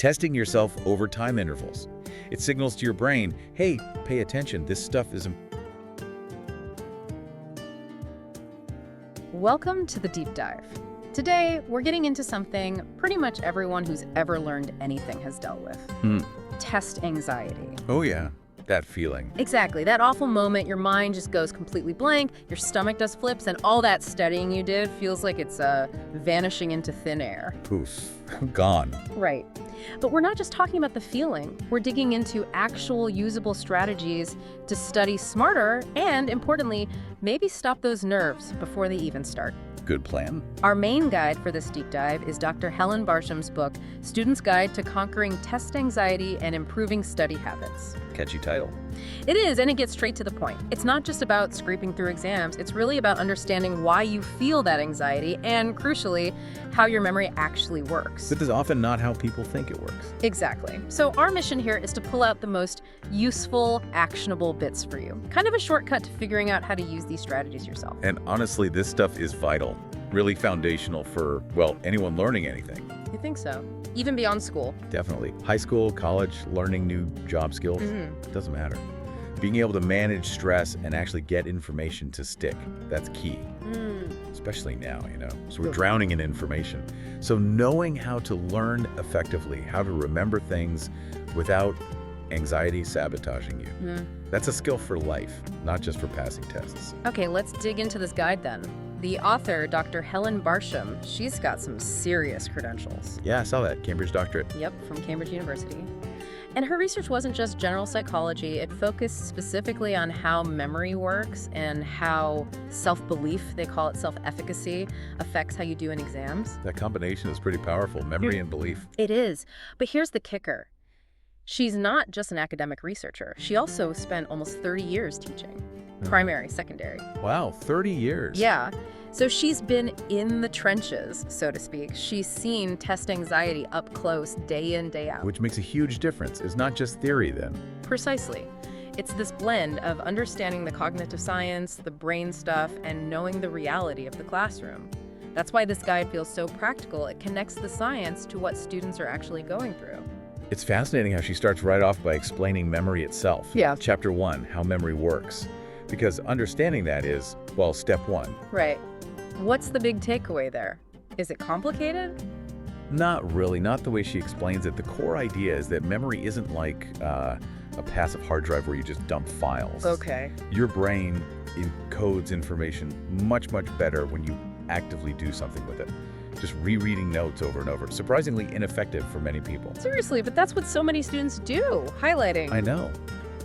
Testing yourself over time intervals. It signals to your brain, hey, pay attention, this stuff is important. Welcome to the Deep Dive. Today, we're getting into something pretty much everyone who's ever learned anything has dealt with. Test anxiety. Oh yeah, that feeling. Exactly, that awful moment your mind just goes completely blank, your stomach does flips, and all that studying you did feels like it's vanishing into thin air. Poof, gone. Right. But we're not just talking about the feeling. We're digging into actual usable strategies to study smarter and, importantly, maybe stop those nerves before they even start. Good plan. Our main guide for this deep dive is Dr. Helen Barsham's book, Student's Guide to Conquering Test Anxiety and Improving Study Habits. Catchy title. It is, and it gets straight to the point. It's not just about scraping through exams, it's really about understanding why you feel that anxiety and, crucially, how your memory actually works. This is often not how people think it works. Exactly. So our mission here is to pull out the most useful, actionable bits for you. Kind of a shortcut to figuring out how to use these strategies yourself. And honestly, this stuff is vital, really foundational for, well, anyone learning anything. You think so? Even beyond school. Definitely. High school, college, learning new job skills, doesn't matter. Being able to manage stress and actually get information to stick, that's key. Especially now, So we're drowning in information. So knowing how to learn effectively, how to remember things without anxiety sabotaging you. That's a skill for life, not just for passing tests. Okay, let's dig into this guide then. The author, Dr. Helen Barsham, she's got some serious credentials. Yeah, I saw that. Cambridge doctorate. Yep, from Cambridge University. And her research wasn't just general psychology. It focused specifically on how memory works and how self-belief, they call it self-efficacy, affects how you do in exams. That combination is pretty powerful, memory and belief. It is. But here's the kicker. She's not just an academic researcher. She also spent almost 30 years teaching. Primary, secondary. Wow, 30 years. Yeah. So she's been in the trenches, so to speak. She's seen test anxiety up close, day in, day out. Which makes a huge difference. It's not just theory then. Precisely. It's this blend of understanding the cognitive science, the brain stuff, and knowing the reality of the classroom. That's why this guide feels so practical. It connects the science to what students are actually going through. It's fascinating how she starts right off by explaining memory itself. Yeah. Chapter 1, how memory works. Because understanding that is, well, step 1. Right. What's the big takeaway there? Is it complicated? Not really, not the way she explains it. The core idea is that memory isn't like a passive hard drive where you just dump files. Okay. Your brain encodes information much, much better when you actively do something with it. Just rereading notes over and over. Surprisingly ineffective for many people. Seriously, but that's what so many students do, highlighting. I know.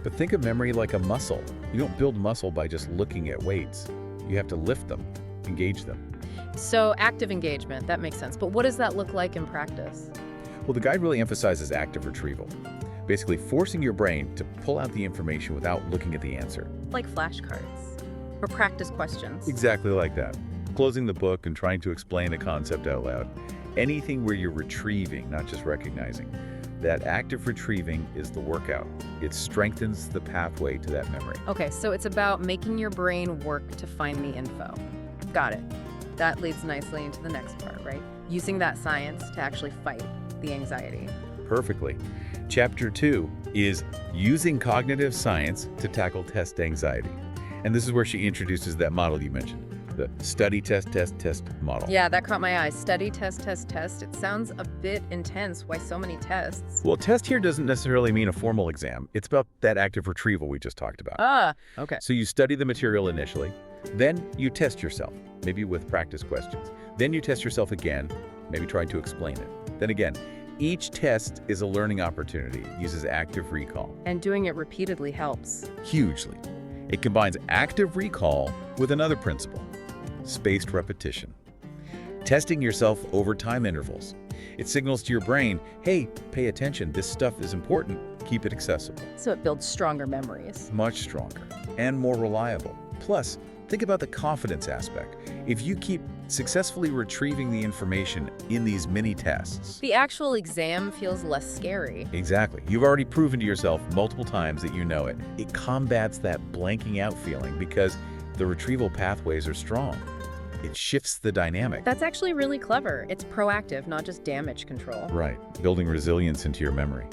But think of memory like a muscle. You don't build muscle by just looking at weights. You have to lift them, engage them. So active engagement, that makes sense. But what does that look like in practice? Well, the guide really emphasizes active retrieval. Basically forcing your brain to pull out the information without looking at the answer. Like flashcards or practice questions. Exactly like that. Closing the book and trying to explain a concept out loud. Anything where you're retrieving, not just recognizing. That active retrieving is the workout. It strengthens the pathway to that memory. Okay, so it's about making your brain work to find the info. Got it. That leads nicely into the next part, right? Using that science to actually fight the anxiety. Perfectly. Chapter 2 is using cognitive science to tackle test anxiety. And this is where she introduces that model you mentioned. The study, test, test, test model. Yeah, that caught my eye. Study, test, test, test. It sounds a bit intense. Why so many tests? Well, test here doesn't necessarily mean a formal exam. It's about that active retrieval we just talked about. Okay. So you study the material initially, then you test yourself, maybe with practice questions. Then you test yourself again, maybe trying to explain it. Then again, each test is a learning opportunity. It uses active recall. And doing it repeatedly helps. Hugely. It combines active recall with another principle. Spaced repetition. Testing yourself over time intervals. It signals to your brain, hey, pay attention, this stuff is important, keep it accessible. So it builds stronger memories. Much stronger and more reliable. Plus, think about the confidence aspect. If you keep successfully retrieving the information in these mini tests. The actual exam feels less scary. Exactly. You've already proven to yourself multiple times that you know it. It combats that blanking out feeling because the retrieval pathways are strong. It shifts the dynamic. That's actually really clever. It's proactive, not just damage control. Right, building resilience into your memory.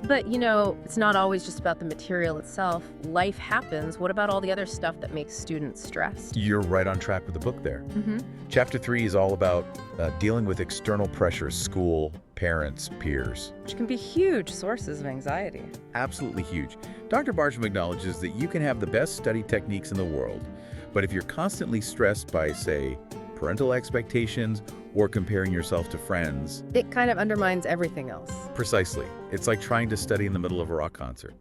But, it's not always just about the material itself. Life happens. What about all the other stuff that makes students stressed? You're right on track with the book there. Chapter 3 is all about dealing with external pressures, school, parents, peers. Which can be huge sources of anxiety. Absolutely huge. Dr. Barsham acknowledges that you can have the best study techniques in the world, but if you're constantly stressed by, say, parental expectations or comparing yourself to friends, it kind of undermines everything else. Precisely. It's like trying to study in the middle of a rock concert.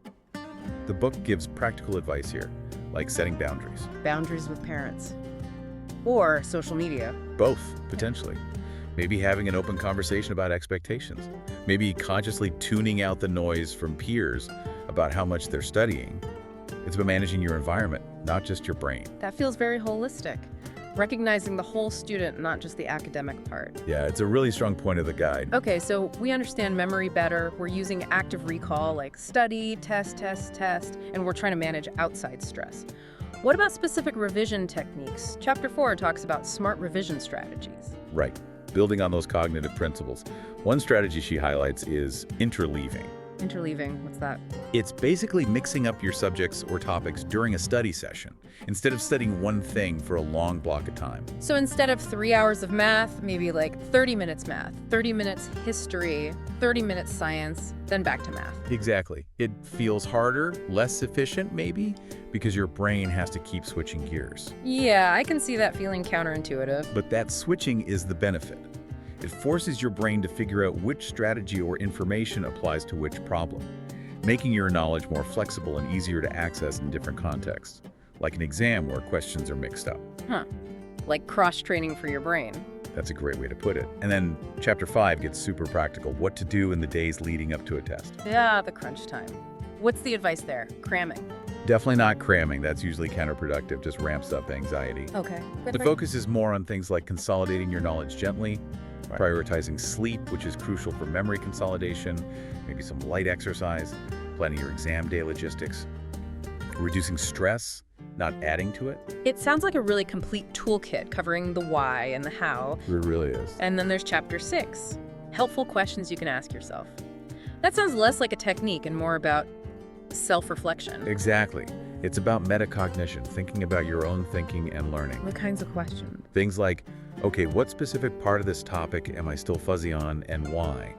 The book gives practical advice here, like setting boundaries. Boundaries with parents. Or social media. Both, potentially. Maybe having an open conversation about expectations. Maybe consciously tuning out the noise from peers about how much they're studying. It's about managing your environment, not just your brain. That feels very holistic. Recognizing the whole student, not just the academic part. Yeah, it's a really strong point of the guide. Okay, so we understand memory better. We're using active recall like study, test, and we're trying to manage outside stress. What about specific revision techniques? Chapter 4 talks about smart revision strategies. Right, building on those cognitive principles. One strategy she highlights is interleaving. Interleaving, what's that? It's basically mixing up your subjects or topics during a study session, instead of studying one thing for a long block of time. So instead of 3 hours of math, maybe like 30 minutes math, 30 minutes history, 30 minutes science, then back to math. Exactly. It feels harder, less efficient maybe, because your brain has to keep switching gears. Yeah, I can see that feeling counterintuitive. But that switching is the benefit. It forces your brain to figure out which strategy or information applies to which problem, making your knowledge more flexible and easier to access in different contexts, like an exam where questions are mixed up. Like cross-training for your brain. That's a great way to put it. And then Chapter 5 gets super practical, what to do in the days leading up to a test. Yeah, the crunch time. What's the advice there? Cramming. Definitely not cramming. That's usually counterproductive, just ramps up anxiety. Okay. The focus is more on things like consolidating your knowledge gently, prioritizing sleep, which is crucial for memory consolidation, maybe some light exercise, planning your exam day logistics, reducing stress, not adding to it. It sounds like a really complete toolkit covering the why and the how. It really is. And then there's Chapter 6, helpful questions you can ask yourself. That sounds less like a technique and more about self-reflection. Exactly. It's about metacognition, thinking about your own thinking and learning. What kinds of questions? Things like, okay, what specific part of this topic am I still fuzzy on and why?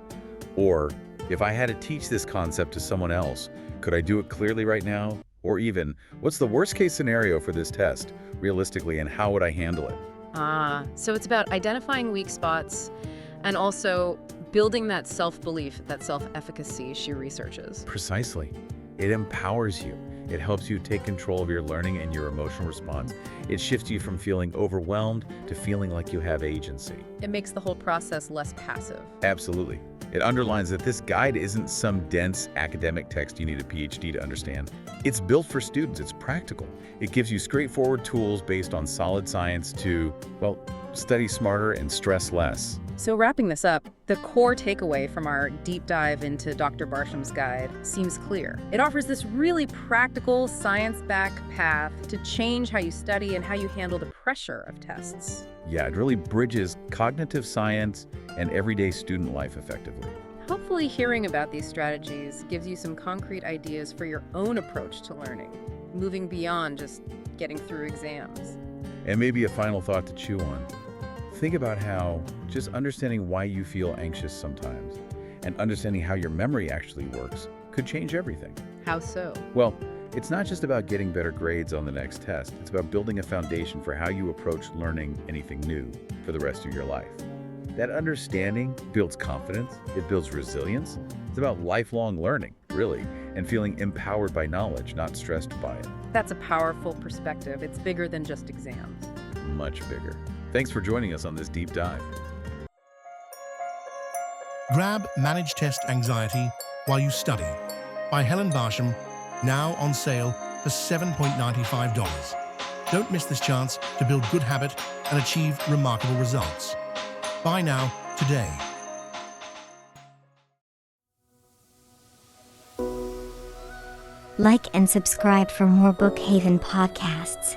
Or, if I had to teach this concept to someone else, could I do it clearly right now? Or even, what's the worst case scenario for this test, realistically, and how would I handle it? So it's about identifying weak spots and also building that self-belief, that self-efficacy she researches. Precisely. It empowers you. It helps you take control of your learning and your emotional response. It shifts you from feeling overwhelmed to feeling like you have agency. It makes the whole process less passive. Absolutely. It underlines that this guide isn't some dense academic text you need a PhD to understand. It's built for students. It's practical. It gives you straightforward tools based on solid science to, well, study smarter and stress less. So wrapping this up, the core takeaway from our deep dive into Dr. Barsham's guide seems clear. It offers this really practical, science-backed path to change how you study and how you handle the pressure of tests. Yeah, it really bridges cognitive science and everyday student life effectively. Hopefully hearing about these strategies gives you some concrete ideas for your own approach to learning, moving beyond just getting through exams. And maybe a final thought to chew on. Think about how just understanding why you feel anxious sometimes and understanding how your memory actually works could change everything. How so? Well, it's not just about getting better grades on the next test. It's about building a foundation for how you approach learning anything new for the rest of your life. That understanding builds confidence, it builds resilience. It's about lifelong learning, really, and feeling empowered by knowledge, not stressed by it. That's a powerful perspective. It's bigger than just exams. Much bigger. Thanks for joining us on this deep dive. Grab Manage Test Anxiety While You Study by Helen Barsham, now on sale for $7.95. Don't miss this chance to build good habit and achieve remarkable results. Buy now, today. Like and subscribe for more Bookhaven podcasts.